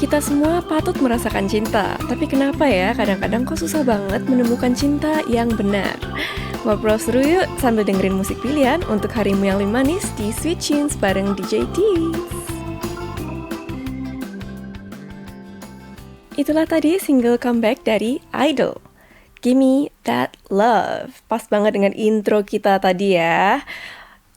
Kita semua patut merasakan cinta, tapi kenapa ya kadang-kadang kok susah banget menemukan cinta yang benar? Ngobrol seru yuk sambil dengerin musik pilihan untuk harimu yang lebih manis di Sweet Tunes bareng DJ Deez. Itulah tadi single comeback dari Idol, Gimme That Love. Pas banget dengan intro kita tadi ya.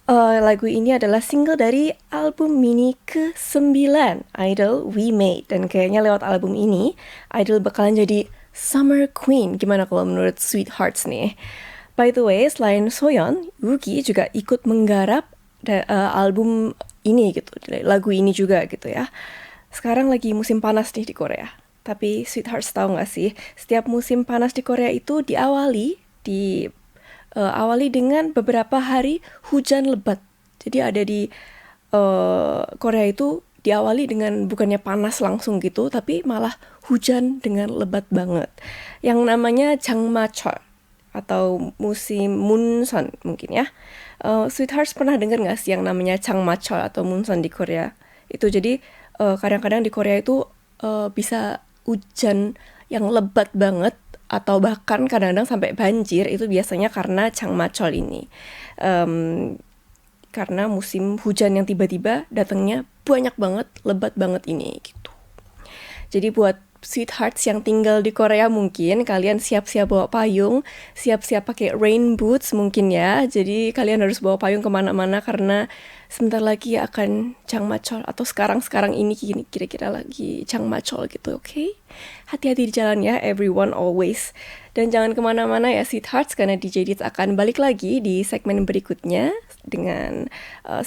Lagu ini adalah single dari album mini ke-9 Idol We Made. Dan kayaknya lewat album ini Idol bakalan jadi Summer Queen. Gimana kalau menurut Sweethearts nih? By the way, selain Soyeon, Woogi juga ikut menggarap album ini gitu, lagu ini juga gitu ya. Sekarang lagi musim panas nih di Korea. Tapi Sweethearts tahu gak sih, setiap musim panas di Korea itu diawali dengan beberapa hari hujan lebat. Jadi ada di Korea itu diawali dengan bukannya panas langsung gitu, tapi malah hujan dengan lebat banget. Yang namanya 장마철 atau musim munson mungkin ya. Sweethearts pernah dengar nggak sih yang namanya 장마철 atau munson di Korea? Itu jadi kadang-kadang di Korea itu bisa hujan yang lebat banget, atau bahkan kadang-kadang sampai banjir. Itu biasanya karena 장마철 ini. Karena musim hujan yang tiba-tiba datangnya banyak banget, lebat banget ini gitu. Jadi buat Sweethearts yang tinggal di Korea mungkin kalian siap-siap bawa payung, siap-siap pakai rain boots mungkin ya. Jadi kalian harus bawa payung kemana-mana karena sebentar lagi akan 장마철 atau sekarang ini kira-kira lagi 장마철 gitu, oke? Hati-hati di jalan ya, everyone always. Dan jangan kemana-mana ya Sweethearts, karena DJ Deez akan balik lagi di segmen berikutnya dengan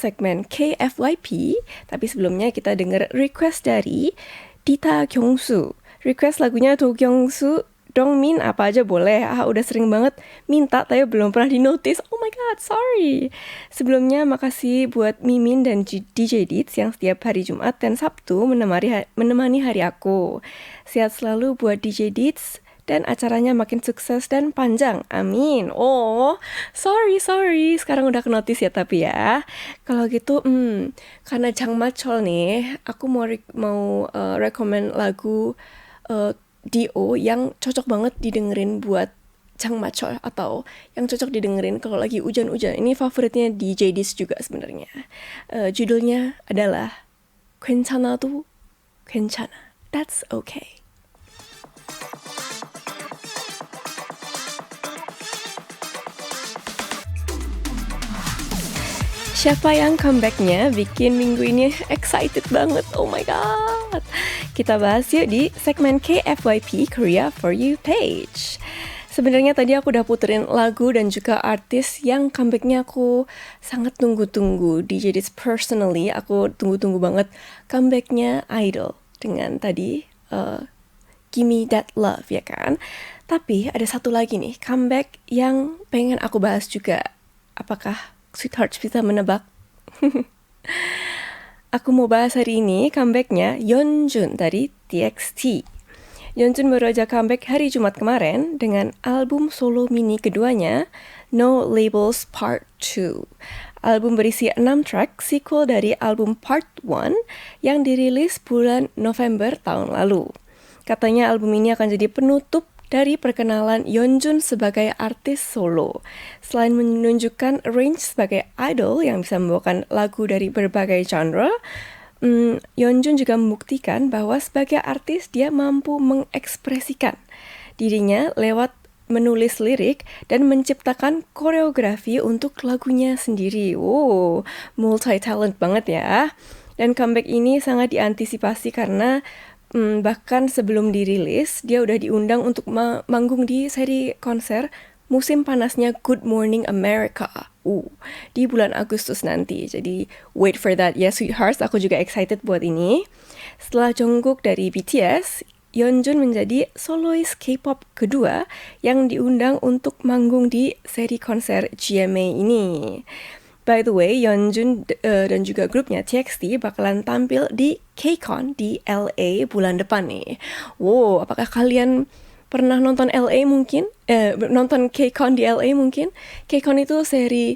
segmen KFYP. Tapi sebelumnya kita dengar request dari Dita Kyungsu. Request lagunya Do Kyungsu, Dongmin apa aja boleh. Udah sering banget minta tapi belum pernah di notice. Oh my god, sorry. Sebelumnya makasih buat Mimin dan DJ Deez yang setiap hari Jumat dan Sabtu menemani hari aku. Sehat selalu buat DJ Deez dan acaranya makin sukses dan panjang. Amin. Oh, sorry. Sekarang udah ke-notice ya tapi ya. Kalau gitu, karena 장마철 nih, aku mau rekomen lagu Dio yang cocok banget didengerin buat 장마철 atau yang cocok didengerin kalau lagi hujan-hujan. Ini favoritnya DJ Deez juga sebenarnya. Judulnya adalah 괜찮아도 괜찮아. That's okay. Siapa yang comebacknya bikin minggu ini excited banget? Oh my god. Kita bahas yuk di segmen KFYP Korea For You page. Sebenarnya tadi aku udah puterin lagu dan juga artis yang comebacknya aku sangat tunggu-tunggu. DJ Deez personally, aku tunggu-tunggu banget comebacknya Idol dengan tadi Gimme That Love, ya kan? Tapi ada satu lagi nih comeback yang pengen aku bahas juga. Apakah Sweethearts bisa menebak? Aku mau bahas hari ini comebacknya Yeonjun dari TXT. Yeonjun baru aja comeback hari Jumat kemarin dengan album solo mini keduanya, No Labels Part 2. Album berisi 6 track sequel dari album Part 1 yang dirilis bulan November tahun lalu. Katanya album ini akan jadi penutup dari perkenalan Yeonjun sebagai artis solo. Selain menunjukkan range sebagai idol yang bisa membawakan lagu dari berbagai genre, Yeonjun juga membuktikan bahwa sebagai artis dia mampu mengekspresikan dirinya lewat menulis lirik dan menciptakan koreografi untuk lagunya sendiri. Wow, multi-talent banget ya. Dan comeback ini sangat diantisipasi karena bahkan sebelum dirilis, dia udah diundang untuk manggung di seri konser musim panasnya Good Morning America di bulan Agustus nanti. Jadi wait for that ya Sweethearts, aku juga excited buat ini. Setelah Jungkook dari BTS, Yeonjun menjadi solois K-pop kedua yang diundang untuk manggung di seri konser GMA ini. By the way, Yeonjun dan juga grupnya TXT bakalan tampil di KCON di LA bulan depan nih. Wow, apakah kalian pernah nonton LA mungkin? Nonton KCON di LA mungkin? KCON itu seri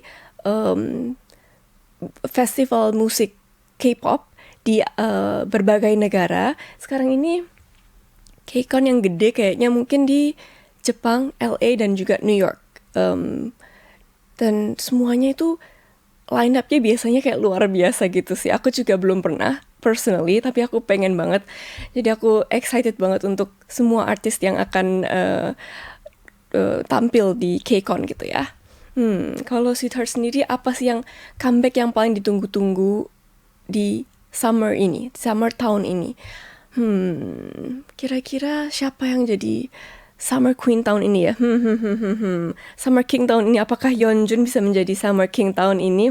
festival musik K-pop di berbagai negara. Sekarang ini KCON yang gede kayaknya mungkin di Jepang, LA, dan juga New York. Dan semuanya itu line up-nya biasanya kayak luar biasa gitu sih. Aku juga belum pernah personally, tapi aku pengen banget. Jadi aku excited banget untuk semua artis yang akan tampil di KCON gitu ya. Kalau Sweetheart sendiri, apa sih yang comeback yang paling ditunggu-tunggu di summer tahun ini? Kira-kira siapa yang jadi Summer Queen tahun ini ya? Summer King tahun ini, apakah Yeonjun bisa menjadi Summer King tahun ini?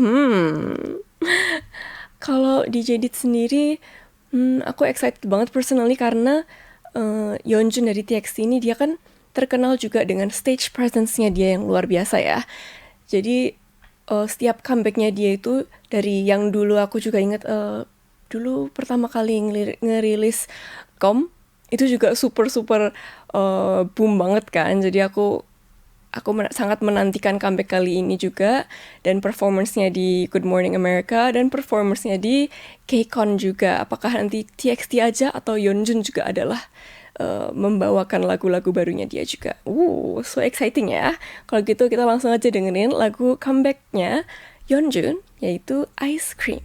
Kalau di Jedit sendiri, aku excited banget personally karena Yeonjun dari TXT ini dia kan terkenal juga dengan stage presence-nya dia yang luar biasa ya. Jadi setiap comeback-nya dia itu dari yang dulu aku juga ingat dulu pertama kali ngerilis Kom itu juga super boom banget kan. Jadi aku sangat menantikan comeback kali ini juga, dan performance-nya di Good Morning America dan performance-nya di KCON juga. Apakah nanti TXT aja atau Yeonjun juga adalah membawakan lagu-lagu barunya dia juga. So exciting ya. Kalau gitu kita langsung aja dengerin lagu comeback-nya Yeonjun, yaitu Ice Cream.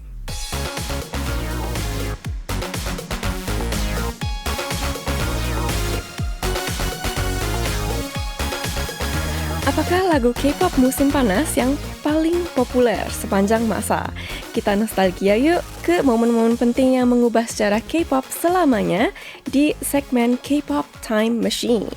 Apakah lagu K-pop musim panas yang paling populer sepanjang masa? Kita nostalgia yuk ke momen-momen penting yang mengubah sejarah K-pop selamanya di segmen K-pop Time Machine.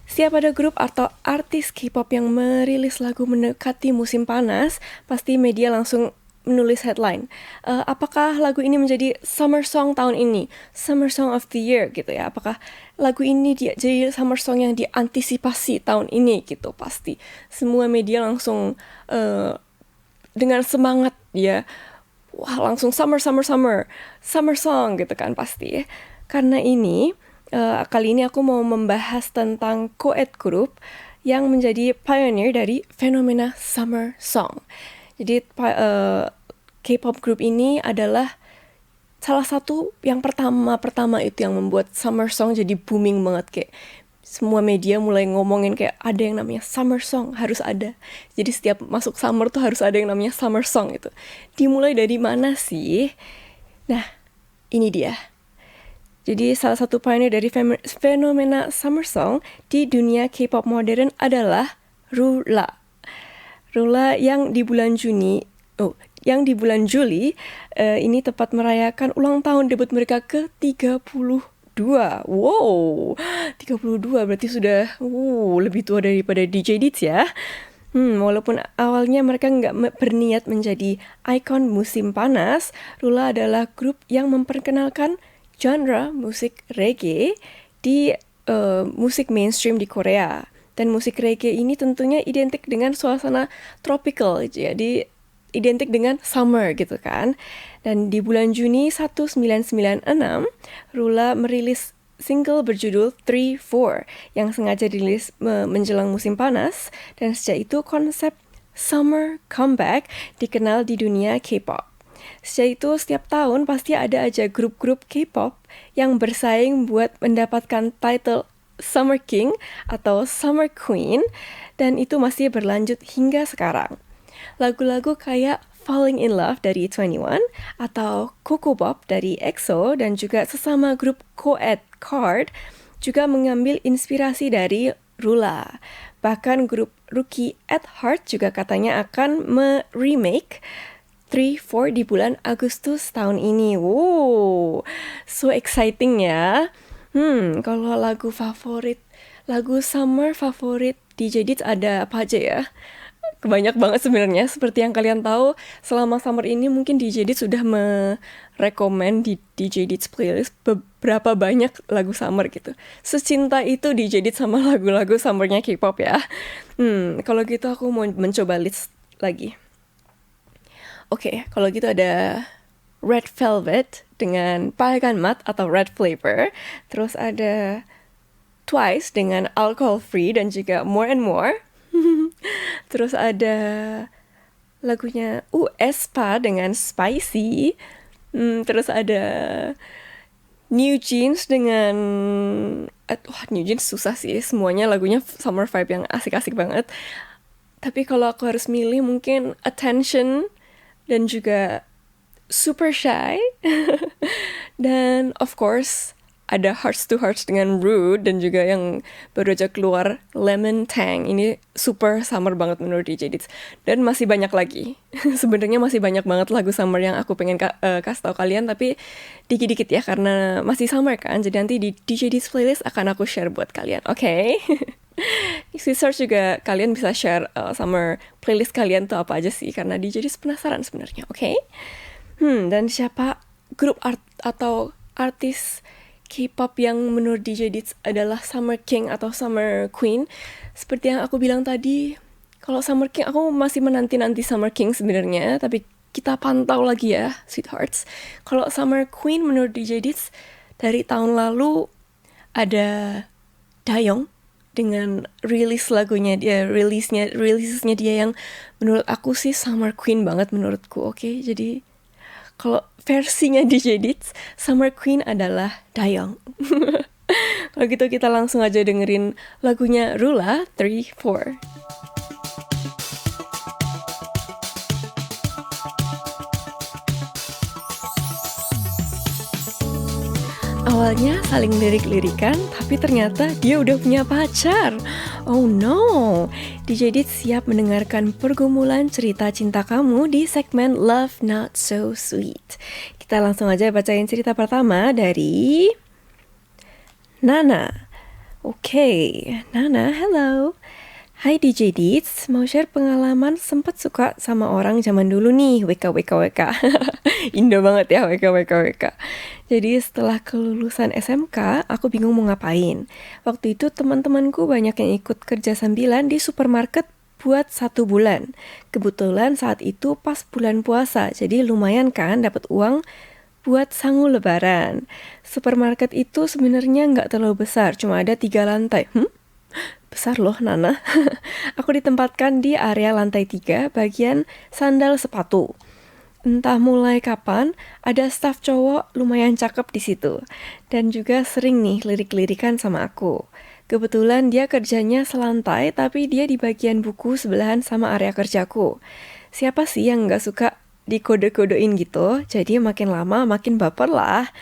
Setiap ada grup atau artis K-pop yang merilis lagu mendekati musim panas, pasti media langsung menulis headline. Apakah lagu ini menjadi summer song tahun ini? Summer song of the year gitu ya. Apakah lagu ini dia jadi summer song yang diantisipasi tahun ini gitu? Pasti. Semua media langsung dengan semangat ya. Wah, langsung summer song gitu kan pasti. Karena ini kali ini aku mau membahas tentang co-ed group yang menjadi pioneer dari fenomena summer song. Jadi K-pop group ini adalah salah satu yang pertama itu yang membuat summer song jadi booming banget. Kayak semua media mulai ngomongin kayak ada yang namanya summer song, harus ada. Jadi setiap masuk summer tuh harus ada yang namanya summer song itu. Dimulai dari mana sih? Nah, ini dia. Jadi salah satu pioneer dari fenomena summer song di dunia K-pop modern adalah Rula. Rula yang di bulan Juli ini tepat merayakan ulang tahun debut mereka ke-32. Wow, 32 berarti sudah lebih tua daripada DJ Dits ya. Walaupun awalnya mereka nggak berniat menjadi ikon musim panas, Rula adalah grup yang memperkenalkan genre musik reggae di musik mainstream di Korea. Dan musik reggae ini tentunya identik dengan suasana tropical, jadi identik dengan summer gitu kan. Dan di bulan Juni 1996, Rula merilis single berjudul 3-4 yang sengaja dirilis menjelang musim panas. Dan sejak itu konsep summer comeback dikenal di dunia K-pop. Sejak itu setiap tahun pasti ada aja grup-grup K-pop yang bersaing buat mendapatkan title Summer King atau Summer Queen, dan itu masih berlanjut hingga sekarang. Lagu-lagu kayak Falling in Love dari 21 atau Coco Pop dari EXO dan juga sesama grup co-ed Card juga mengambil inspirasi dari Rula. Bahkan grup Rookie at Heart juga katanya akan remake 3-4 di bulan Agustus tahun ini. Wow, so exciting ya. Kalau lagu summer favorit DJ Dits ada apa aja ya? Banyak banget sebenarnya. Seperti yang kalian tahu, selama summer ini mungkin DJ Dits sudah merekomend di DJ Dits playlist beberapa banyak lagu summer gitu. Secinta itu DJ Dits sama lagu-lagu summernya K-pop ya. Kalau gitu aku mau mencoba list lagi. Oke, kalau gitu ada Red Velvet dengan Pagan Mat atau Red Flavor. Terus ada Twice dengan Alcohol Free dan juga More and More. Terus ada lagunya aespa dengan Spicy. Terus ada New Jeans dengan New Jeans susah sih, semuanya lagunya summer vibe yang asik-asik banget. Tapi kalau aku harus milih mungkin Attention dan juga Super Shy. Dan of course ada Hearts to Hearts dengan Rude dan juga yang baru aja keluar Lemon Tang. Ini super summer banget menurut DJ Dits. Dan masih banyak lagi. Sebenarnya masih banyak banget lagu summer yang aku pengen kasih tahu kalian, tapi dikit-dikit ya karena masih summer kan. Jadi nanti di DJ Dits playlist akan aku share buat kalian. Oke? Si search juga kalian bisa share summer playlist kalian tuh apa aja sih, karena DJ Dits penasaran sebenarnya. Oke? Dan siapa grup atau artis K-pop yang menurut DJ Dits adalah Summer King atau Summer Queen? Seperti yang aku bilang tadi, kalau Summer King aku masih menanti-nanti Summer King sebenarnya, tapi kita pantau lagi ya, sweethearts. Kalau Summer Queen menurut DJ Dits dari tahun lalu ada Dayoung dengan rilisnya dia yang menurut aku sih Summer Queen banget menurutku. Oke, jadi kalau versinya DJ Dits, Summer Queen adalah Dayoung. Kalau gitu kita langsung aja dengerin lagunya Rula 3-4. Awalnya saling lirik-lirikan, tapi ternyata dia udah punya pacar. Oh no, DJ Dits siap mendengarkan pergumulan cerita cinta kamu di segmen Love Not So Sweet. Kita langsung aja bacain cerita pertama dari Nana. Oke, Nana, hello. Hai DJ Dits, mau share pengalaman sempat suka sama orang zaman dulu nih, WK. Indah banget ya, WK. Jadi setelah kelulusan SMK, aku bingung mau ngapain. Waktu itu teman-temanku banyak yang ikut kerja sambilan di supermarket buat 1 bulan. Kebetulan saat itu pas bulan puasa, jadi lumayan kan dapat uang buat sangu lebaran. Supermarket itu sebenarnya nggak terlalu besar, cuma ada 3 lantai. Besar loh Nana. Aku ditempatkan di area lantai 3 bagian sandal sepatu. Entah mulai kapan ada staf cowok lumayan cakep di situ. Dan juga sering nih lirik-lirikan sama aku. Kebetulan dia kerjanya selantai tapi dia di bagian buku sebelahan sama area kerjaku. Siapa sih yang gak suka dikode-kodein gitu? Jadi makin lama makin baper lah.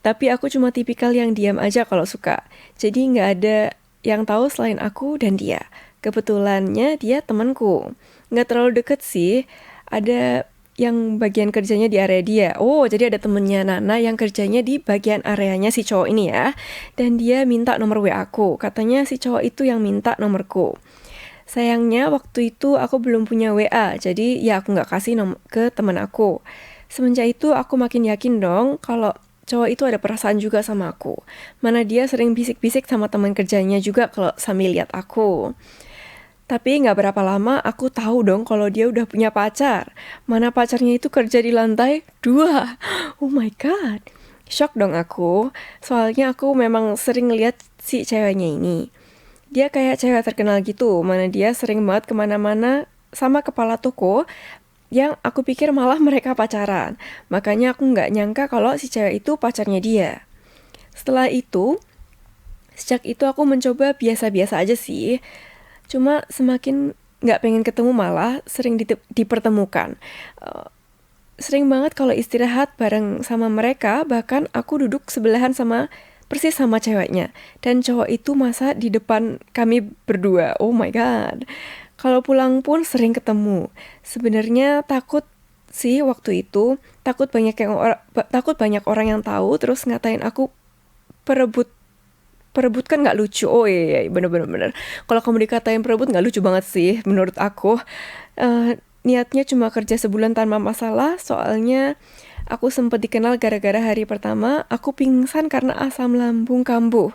Tapi aku cuma tipikal yang diam aja kalau suka. Jadi gak ada yang tahu selain aku dan dia. Kebetulannya dia temanku. Nggak terlalu deket sih. Ada yang bagian kerjanya di area dia. Oh, jadi ada temennya Nana yang kerjanya di bagian areanya si cowok ini ya. Dan dia minta nomor WA aku. Katanya si cowok itu yang minta nomorku. Sayangnya waktu itu aku belum punya WA. Jadi ya aku nggak kasih ke teman aku. Semenjak itu aku makin yakin dong kalau cowok itu ada perasaan juga sama aku. Mana dia sering bisik-bisik sama teman kerjanya juga kalau sambil lihat aku. Tapi nggak berapa lama aku tahu dong kalau dia udah punya pacar. Mana pacarnya itu kerja di lantai 2. Oh my god. Shock dong aku. Soalnya aku memang sering lihat si ceweknya ini. Dia kayak cewek terkenal gitu. Mana dia sering banget kemana-mana sama kepala toko yang aku pikir malah mereka pacaran. Makanya aku nggak nyangka kalau si cewek itu pacarnya dia. Sejak itu aku mencoba biasa-biasa aja sih. Cuma semakin nggak pengen ketemu malah sering dipertemukan. Sering banget kalau istirahat bareng sama mereka, bahkan aku duduk sebelahan persis sama ceweknya. Dan cowok itu masa di depan kami berdua. Oh my god. Kalau pulang pun sering ketemu. Sebenarnya takut sih waktu itu, takut banyak orang yang tahu terus ngatain aku perebut kan nggak lucu. Oh iya, bener. Kalau kamu dikatain perebut nggak lucu banget sih menurut aku. Niatnya cuma kerja sebulan tanpa masalah, soalnya aku sempat dikenal gara-gara hari pertama aku pingsan karena asam lambung kambuh.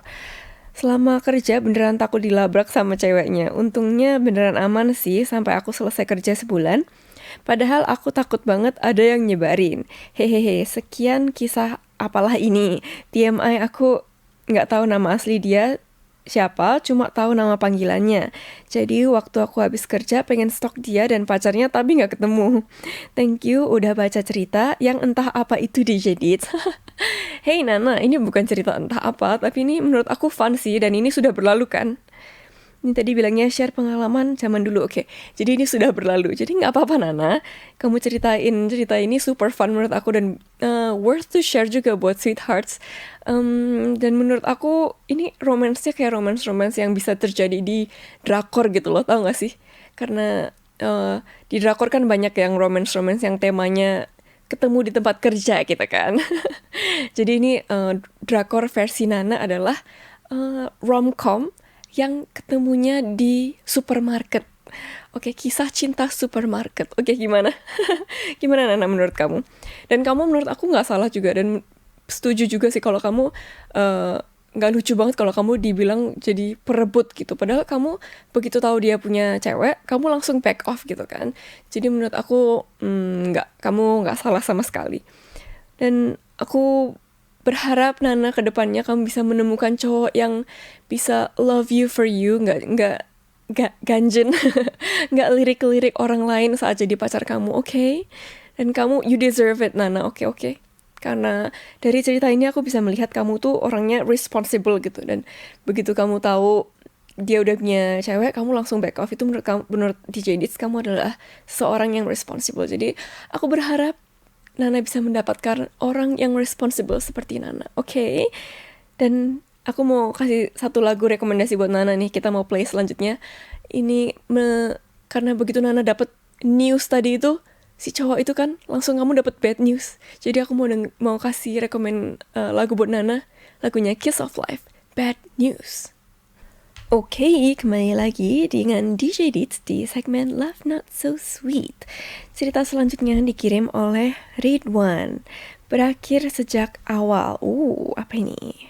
Selama kerja beneran takut dilabrak sama ceweknya. Untungnya beneran aman sih sampai aku selesai kerja sebulan. Padahal aku takut banget ada yang nyebarin. Hehehe, sekian kisah apalah ini. TMI, aku nggak tahu nama asli dia. siapa, cuma tahu nama panggilannya. Jadi waktu aku habis kerja pengen stok dia dan pacarnya tapi nggak ketemu. Thank you udah baca cerita yang entah apa itu di Jedit. Hey Nana, ini bukan cerita entah apa, tapi ini menurut aku fun sih dan ini sudah berlalu kan. Ini tadi bilangnya share pengalaman zaman dulu, oke. Jadi ini sudah berlalu, jadi nggak apa-apa Nana. Kamu ceritain cerita ini super fun menurut aku dan worth to share juga buat sweethearts. Dan menurut aku ini romansnya kayak romance-romance yang bisa terjadi di drakor gitu loh, tau gak sih? Karena di drakor kan banyak yang romance-romance yang temanya ketemu di tempat kerja gitu kan. Jadi ini drakor versi Nana adalah romcom yang ketemunya di supermarket. Oke, kisah cinta supermarket. Oke, gimana? Gimana Nana menurut kamu? Dan kamu menurut aku nggak salah juga dan setuju juga sih kalau kamu nggak lucu banget kalau kamu dibilang jadi perebut gitu. Padahal kamu begitu tahu dia punya cewek, kamu langsung back off gitu kan. Jadi menurut aku kamu nggak salah sama sekali. Dan aku berharap Nana ke depannya kamu bisa menemukan cowok yang bisa love you for you, nggak ganjen, nggak lirik-lirik orang lain saat jadi pacar kamu, oke? Dan kamu, you deserve it, Nana, oke? Karena dari cerita ini aku bisa melihat kamu tuh orangnya responsible gitu. Dan begitu kamu tahu dia udah punya cewek, kamu langsung back off. Itu menurut DJ Ditz, kamu adalah seorang yang responsible. Jadi aku berharap Nana bisa mendapatkan orang yang responsible seperti Nana, oke? Dan aku mau kasih satu lagu rekomendasi buat Nana nih, kita mau play selanjutnya. Ini karena begitu Nana dapat news tadi itu, si cowok itu kan langsung kamu dapat bad news. Jadi aku mau kasih rekomend lagu buat Nana, lagunya Kiss of Life, Bad News. Oke, kembali lagi dengan DJ Ditz di segmen Love Not So Sweet. Cerita selanjutnya dikirim oleh Ridwan. Berakhir sejak awal. Apa ini?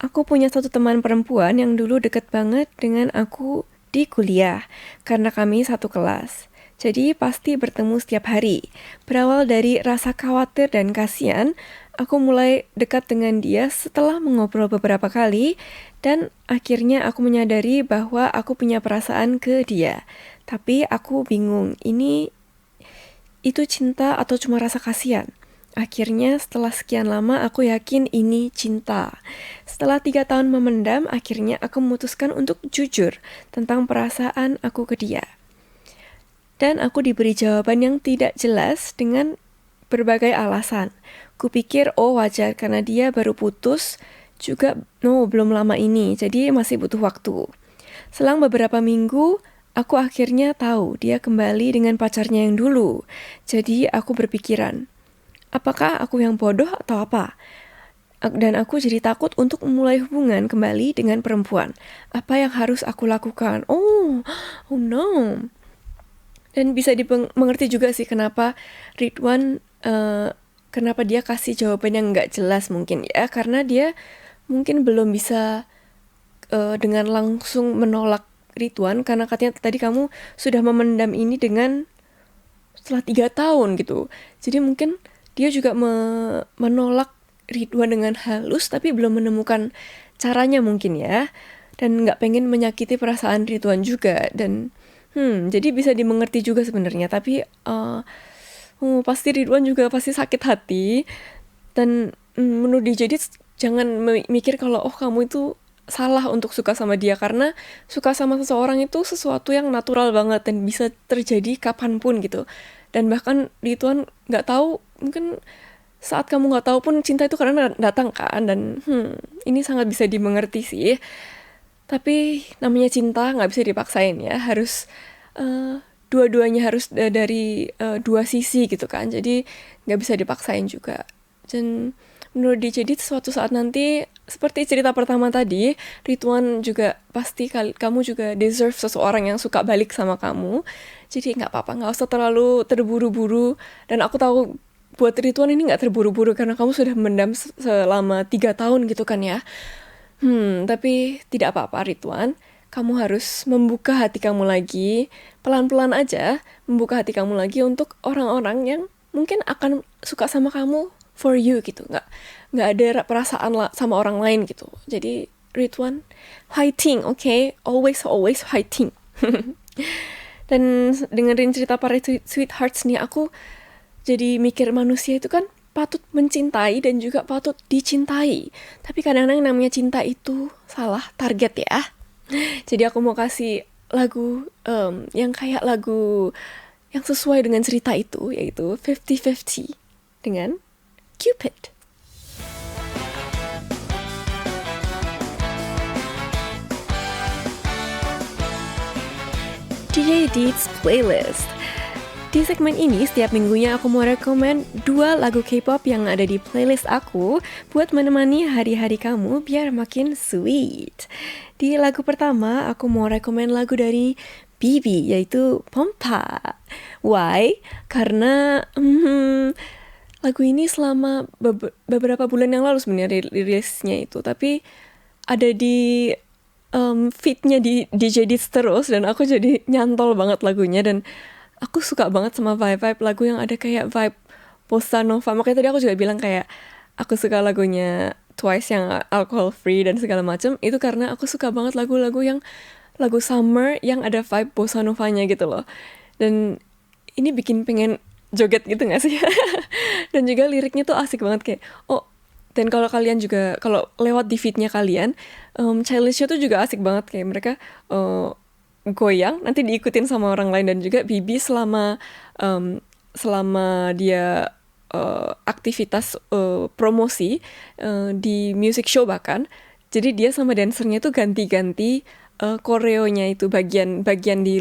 Aku punya satu teman perempuan yang dulu deket banget dengan aku di kuliah, karena kami satu kelas. Jadi pasti bertemu setiap hari. Berawal dari rasa khawatir dan kasihan, aku mulai dekat dengan dia setelah mengobrol beberapa kali, dan akhirnya aku menyadari bahwa aku punya perasaan ke dia. Tapi aku bingung, itu cinta atau cuma rasa kasihan? Akhirnya setelah sekian lama aku yakin ini cinta. Setelah 3 tahun memendam, akhirnya aku memutuskan untuk jujur tentang perasaan aku ke dia. Dan aku diberi jawaban yang tidak jelas dengan berbagai alasan. Kupikir wajar karena dia baru putus, juga belum lama ini, jadi masih butuh waktu. Selang beberapa minggu, aku akhirnya tahu dia kembali dengan pacarnya yang dulu. Jadi aku berpikiran, apakah aku yang bodoh atau apa? Dan aku jadi takut untuk memulai hubungan kembali dengan perempuan. Apa yang harus aku lakukan? Oh no. Dan bisa dimengerti juga sih kenapa Ridwan, kenapa dia kasih jawaban yang nggak jelas mungkin ya. Karena dia mungkin belum bisa dengan langsung menolak Ridwan. Karena katanya tadi kamu sudah memendam ini dengan setelah 3 tahun gitu. Jadi mungkin dia juga menolak Ridwan dengan halus tapi belum menemukan caranya mungkin ya. Dan nggak pengen menyakiti perasaan Ridwan juga. Dan jadi bisa dimengerti juga sebenarnya, tapi pasti Ridwan juga pasti sakit hati. Dan menurut dia, jadi jangan mikir kalau kamu itu salah untuk suka sama dia, karena suka sama seseorang itu sesuatu yang natural banget dan bisa terjadi kapanpun gitu. Dan bahkan Ridwan nggak tahu, mungkin saat kamu nggak tahu pun cinta itu karena datang kan. Dan ini sangat bisa dimengerti sih. Tapi namanya cinta nggak bisa dipaksain ya, harus dua-duanya harus dari dua sisi gitu kan, jadi nggak bisa dipaksain juga. Dan menurut dia, jadi suatu saat nanti seperti cerita pertama tadi, Ridwan juga pasti kamu juga deserve seseorang yang suka balik sama kamu. Jadi nggak apa-apa, nggak usah terlalu terburu-buru. Dan aku tahu buat Ridwan ini nggak terburu-buru karena kamu sudah mendam selama 3 tahun gitu kan ya. Tapi tidak apa-apa Ridwan, kamu harus membuka hati kamu lagi, pelan-pelan aja membuka hati kamu lagi untuk orang-orang yang mungkin akan suka sama kamu for you gitu, nggak ada perasaan sama orang lain gitu. Jadi Ridwan? Fighting, okay. Always fighting. Dan dengerin cerita para sweethearts nih, aku jadi mikir manusia itu kan patut mencintai dan juga patut dicintai. Tapi kadang-kadang namanya cinta itu salah target ya. Jadi aku mau kasih lagu yang kayak lagu yang sesuai dengan cerita itu, yaitu 50-50 dengan Cupid. DJ Deeds Playlist. Di segmen ini, setiap minggunya aku mau rekomen 2 lagu K-pop yang ada di playlist aku buat menemani hari-hari kamu biar makin sweet. Di lagu pertama, aku mau rekomen lagu dari BB, yaitu Bompa. Why? Karena lagu ini selama beberapa bulan yang lalu sebenarnya rilisnya itu, tapi ada di feed-nya di DJ Deeds terus, dan aku jadi nyantol banget lagunya, dan aku suka banget sama vibe-vibe lagu yang ada kayak vibe bossa nova. Makanya tadi aku juga bilang kayak aku suka lagunya Twice yang alcohol free dan segala macam, itu karena aku suka banget lagu-lagu yang lagu summer yang ada vibe bossa novanya gitu loh. Dan ini bikin pengen joget gitu gak sih? Dan juga liriknya tuh asik banget kayak, dan kalau kalian juga, kalau lewat di feed-nya kalian, challenge-nya tuh juga asik banget. Kayak mereka goyang, nanti diikutin sama orang lain. Dan juga Bibi selama dia aktivitas promosi di music show bahkan, jadi dia sama dancernya tuh ganti-ganti koreonya itu, bagian di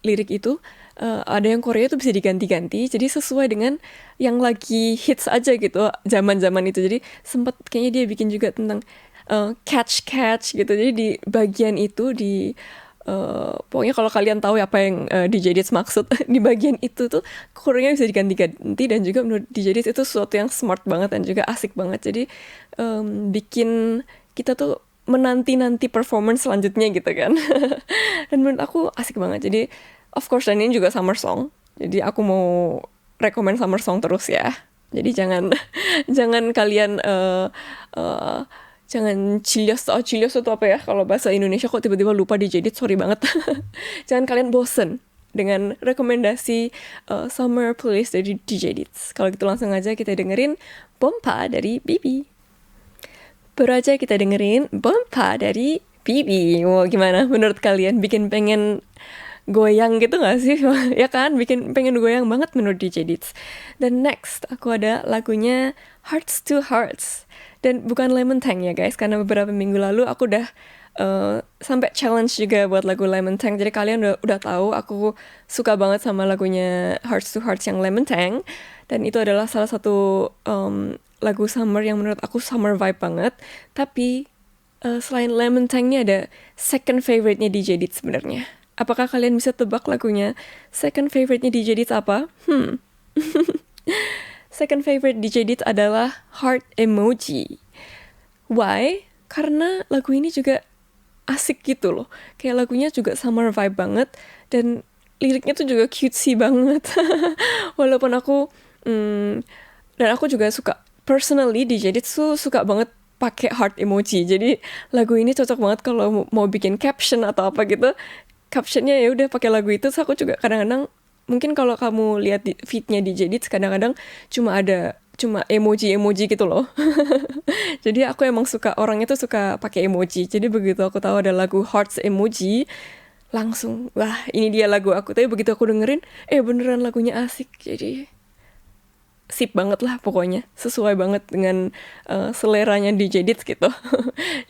lirik itu. Ada yang Korea tuh bisa diganti-ganti, jadi sesuai dengan yang lagi hits aja gitu zaman-zaman itu. Jadi sempat kayaknya dia bikin juga tentang catch gitu. Jadi di bagian itu pokoknya kalau kalian tahu apa yang DJ Deeds maksud, di bagian itu tuh Koreanya bisa diganti-ganti, dan juga menurut DJ Deeds itu sesuatu yang smart banget dan juga asik banget. Jadi bikin kita tuh menanti-nanti performance selanjutnya gitu kan. Dan menurut aku asik banget. Jadi of course, dan ini juga summer song. Jadi aku mau rekomen summer song terus ya. Jadi jangan kalian jangan chilios itu apa ya? Kalau bahasa Indonesia kok tiba-tiba lupa DJ Deeds, sorry banget. Jangan kalian bosen dengan rekomendasi summer playlist dari DJ Deeds. Kalau gitu langsung aja kita dengerin Bompa dari BB. Baru aja kita dengerin Bompa dari BB. Wow, gimana menurut kalian? Bikin pengen goyang gitu gak sih? Ya kan, bikin pengen goyang banget menurut DJ Deeds. Dan next, aku ada lagunya Hearts to Hearts. Dan bukan Lemon Tang ya guys, karena beberapa minggu lalu aku udah sampai challenge juga buat lagu Lemon Tang. Jadi kalian udah tahu aku suka banget sama lagunya Hearts to Hearts yang Lemon Tang. Dan itu adalah salah satu lagu summer yang menurut aku summer vibe banget. Tapi selain Lemon Tang ini ada second favorite-nya DJ Deeds sebenarnya. Apakah kalian bisa tebak lagunya second favorite-nya DJ Deeds apa? Second favorite DJ Deeds adalah Heart Emoji. Why? Karena lagu ini juga asik gitu loh. Kayak lagunya juga summer vibe banget, dan liriknya tuh juga cutesy banget. Walaupun aku dan aku juga suka, personally DJ Deeds tuh suka banget pakai heart emoji. Jadi lagu ini cocok banget kalau mau bikin caption atau apa gitu. Captionnya ya udah pakai lagu itu. So aku juga kadang-kadang, mungkin kalau kamu lihat di feed-nya DJ Deeds, kadang-kadang cuma emoji gitu loh. Jadi aku emang orangnya tuh suka pakai emoji. Jadi begitu aku tahu ada lagu Hearts Emoji, langsung wah ini dia lagu aku. Tapi begitu aku dengerin, beneran lagunya asik. Jadi sip banget lah pokoknya, sesuai banget dengan seleranya DJ Deeds gitu.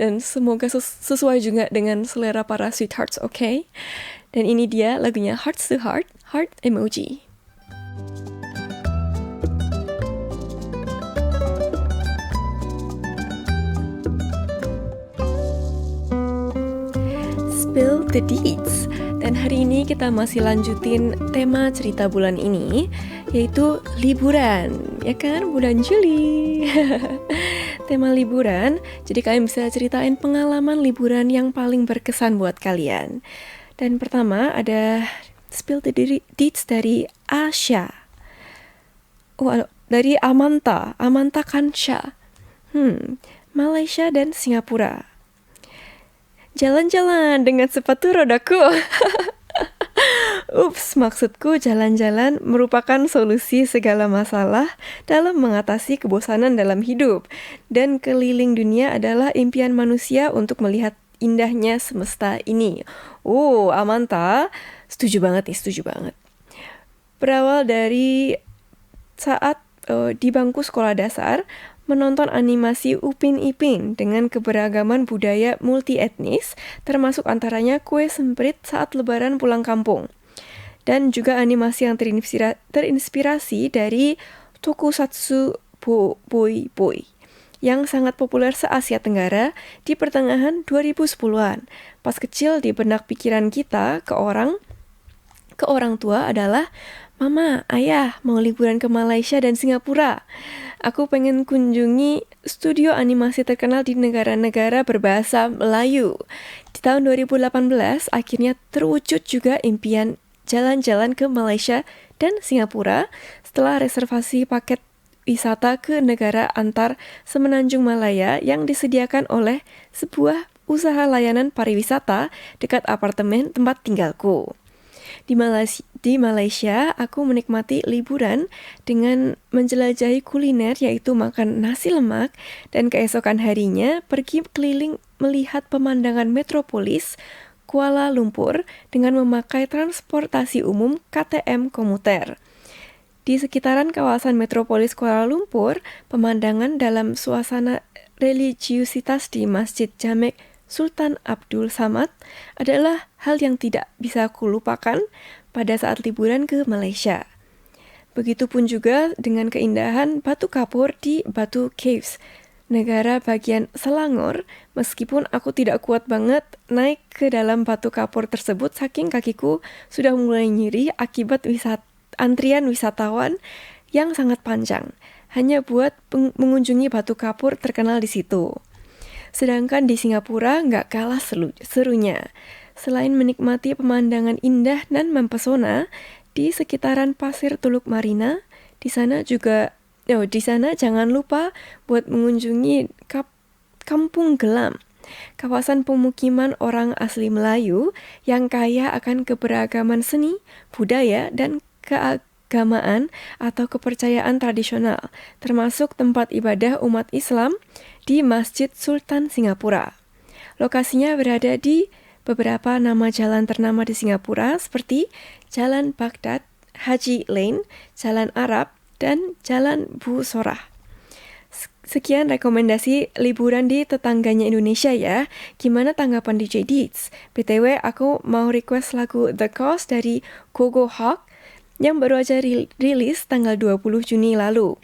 Dan semoga sesuai juga dengan selera para sweethearts, okay? Dan ini dia lagunya Hearts to Heart, Heart Emoji. Spill the Deeds. Dan hari ini kita masih lanjutin tema cerita bulan ini, yaitu liburan, ya kan? Bulan Juli. Tema liburan, jadi kalian bisa ceritain pengalaman liburan yang paling berkesan buat kalian. Dan pertama ada Spill the Deeds dari Asya. Dari Amanta Kansha. Malaysia dan Singapura. jalan-jalan dengan sepatu rodaku. Ups, maksudku jalan-jalan merupakan solusi segala masalah dalam mengatasi kebosanan dalam hidup. Dan keliling dunia adalah impian manusia untuk melihat indahnya semesta ini. Oh, Amanta, setuju banget nih, setuju banget. Berawal dari saat di bangku sekolah dasar, menonton animasi Upin Ipin dengan keberagaman budaya multi-etnis, termasuk antaranya kue semprit saat lebaran pulang kampung. Dan juga animasi yang terinspirasi dari Tokusatsu Boy Boy yang sangat populer se-Asia Tenggara di pertengahan 2010-an. Pas kecil di benak pikiran kita ke orang tua adalah, Mama, Ayah, mau liburan ke Malaysia dan Singapura. Aku pengen kunjungi studio animasi terkenal di negara-negara berbahasa Melayu. Di tahun 2018, akhirnya terwujud juga impian jalan-jalan ke Malaysia dan Singapura setelah reservasi paket wisata ke negara antar semenanjung Malaya yang disediakan oleh sebuah usaha layanan pariwisata dekat apartemen tempat tinggalku. Di Malaysia, aku menikmati liburan dengan menjelajahi kuliner yaitu makan nasi lemak dan keesokan harinya pergi keliling melihat pemandangan metropolis Kuala Lumpur dengan memakai transportasi umum KTM komuter. Di sekitaran kawasan metropolis Kuala Lumpur, pemandangan dalam suasana religiusitas di Masjid Jamek Sultan Abdul Samad adalah hal yang tidak bisa kulupakan pada saat liburan ke Malaysia. Begitupun juga dengan keindahan batu kapur di Batu Caves, negara bagian Selangor, meskipun aku tidak kuat banget naik ke dalam batu kapur tersebut saking kakiku sudah mulai nyeri akibat antrian wisatawan yang sangat panjang, hanya buat mengunjungi batu kapur terkenal di situ. Sedangkan di Singapura nggak kalah serunya. Selain menikmati pemandangan indah dan mempesona di sekitaran Pasir Teluk Marina, di sana jangan lupa buat mengunjungi Kampung Gelam, kawasan pemukiman orang asli Melayu yang kaya akan keberagaman seni, budaya, dan keagamaan atau kepercayaan tradisional, termasuk tempat ibadah umat Islam di Masjid Sultan Singapura. Lokasinya berada di beberapa nama jalan ternama di Singapura seperti Jalan Baghdad, Haji Lane, Jalan Arab, dan Jalan Bussorah. Sekian rekomendasi liburan di tetangganya Indonesia ya. Gimana tanggapan DJ Deeds? BTW aku mau request lagu The Cause dari Gogo Hawk yang baru aja rilis tanggal 20 Juni lalu.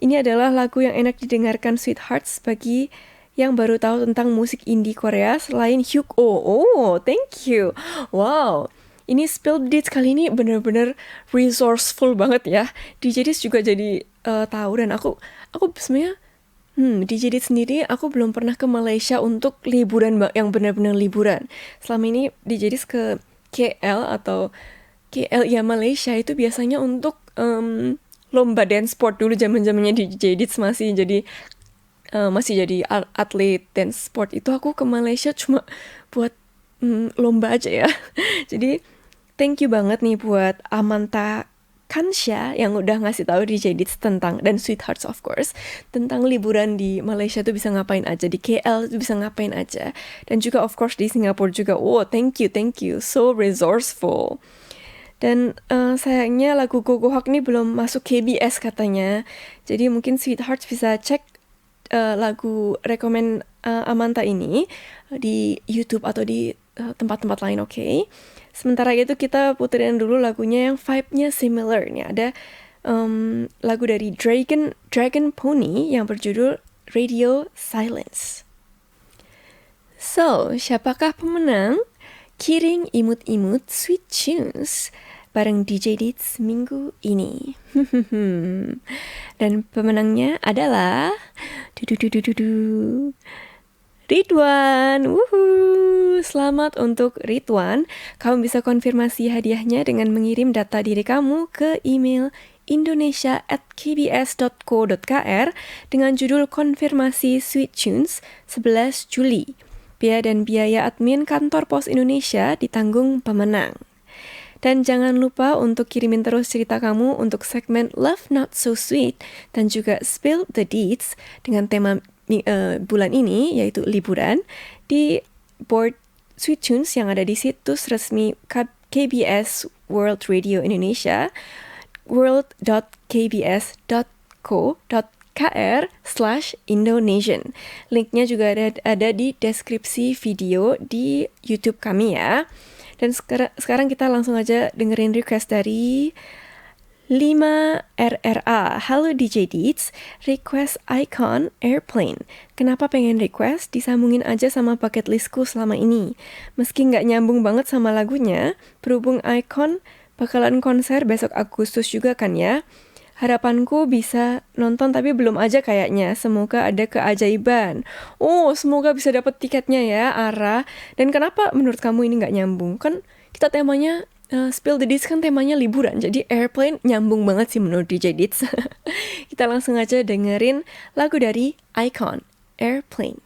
Ini adalah lagu yang enak didengarkan Sweethearts bagi yang baru tahu tentang musik indie Korea selain Hyuk Oh. Oh, thank you. Wow. Ini Spilled Deeds kali ini bener-bener resourceful banget ya. DJ Deeds juga jadi tahu dan aku sebenarnya DJ Deeds sendiri aku belum pernah ke Malaysia untuk liburan yang benar-benar liburan. Selama ini DJ Deeds ke KL atau KL ya Malaysia itu biasanya untuk lomba dance sport dulu zaman-zamannya DJ Deeds masih jadi atlet dance sport. Itu aku ke Malaysia cuma buat lomba aja ya. Jadi thank you banget nih buat Amanta Kansha yang udah ngasih tahu DJ Deeds tentang, dan Sweethearts of course, tentang liburan di Malaysia tuh bisa ngapain aja, di KL tuh bisa ngapain aja, dan juga of course di Singapura juga. Oh, thank you, so resourceful. Dan sayangnya lagu Gogo Hawk ini belum masuk KBS katanya. Jadi mungkin Sweethearts bisa cek lagu rekomen Amanta ini di YouTube atau di tempat-tempat lain, oke? Sementara itu kita puterin dulu lagunya yang vibe-nya similar. Nih ada lagu dari Dragon Pony yang berjudul Radio Silence. So, siapakah pemenang Kiring Imut-Imut Sweet Tunes bareng DJ Deeds minggu ini? Dan pemenangnya adalah Ridwan. Wuhuu. Selamat untuk Ridwan. Kamu bisa konfirmasi hadiahnya dengan mengirim data diri kamu ke email indonesia@kbs.co.kr dengan judul konfirmasi Sweet Tunes 11 Juli. Biaya dan biaya admin kantor Pos Indonesia ditanggung pemenang. Dan jangan lupa untuk kirimin terus cerita kamu untuk segmen Love Not So Sweet dan juga Spill the Deeds dengan tema bulan ini yaitu liburan di board Sweet Tunes yang ada di situs resmi KBS World Radio Indonesia world.kbs.co.kr/Indonesian. Linknya juga ada di deskripsi video di YouTube kami ya. Dan sekarang kita langsung aja dengerin request dari 5RRA. Halo DJ Deeds, request Icon Airplane. Kenapa pengen request? Disambungin aja sama bucket listku selama ini. Meski nggak nyambung banget sama lagunya, berhubung Icon bakalan konser besok Agustus juga kan ya. Harapanku bisa nonton tapi belum aja kayaknya. Semoga ada keajaiban. Oh, semoga bisa dapat tiketnya ya, Ara. Dan kenapa menurut kamu ini nggak nyambung? Kan kita temanya Spill the Deeds kan temanya liburan. Jadi Airplane nyambung banget sih menurut DJ Deeds. Kita langsung aja dengerin lagu dari Icon, Airplane.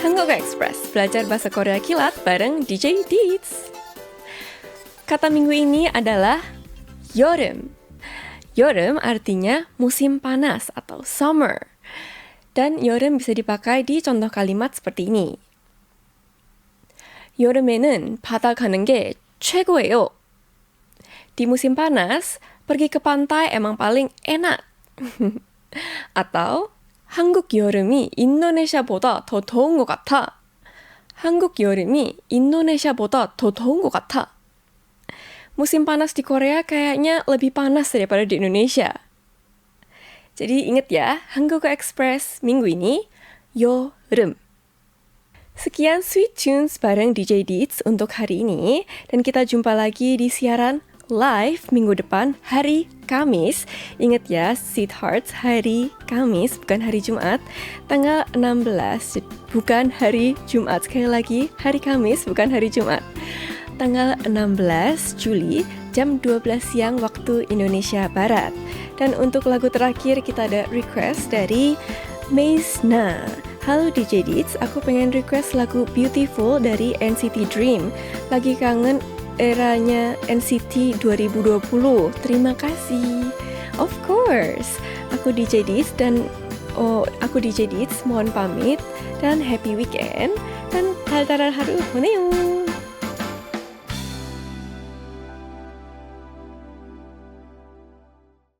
Hangover Express, belajar bahasa Korea kilat bareng DJ Deeds. Kata minggu ini adalah 여름. 여름 artinya musim panas atau summer. Dan 여름 bisa dipakai di contoh kalimat seperti ini. 여름에는 바다 가는 게 최고예요. Di musim panas, pergi ke pantai emang paling enak. Atau 한국 여름이 인도네시아보다 더 더운 것 같아. 한국 여름이 인도네시아보다 더 더운 것 같아. Musim panas di Korea kayaknya lebih panas daripada di Indonesia. Jadi ingat ya, Hangover Express minggu ini, 여름. Sekian Sweet Tunes bareng DJ Deeds untuk hari ini. Dan kita jumpa lagi di siaran live minggu depan hari Kamis. Ingat ya, Sweethearts, hari Kamis bukan hari Jumat. Tanggal 16 bukan hari Jumat. Sekali lagi, hari Kamis bukan hari Jumat. Tanggal 16 Juli jam 12 siang waktu Indonesia Barat. Dan untuk lagu terakhir kita ada request dari Meisna. Halo DJ Deeds, aku pengen request lagu Beautiful dari NCT Dream. Lagi kangen eranya NCT 2020. Terima kasih. Of course. Aku DJ Deeds mohon pamit dan happy weekend dan 달달한 하루 보내요.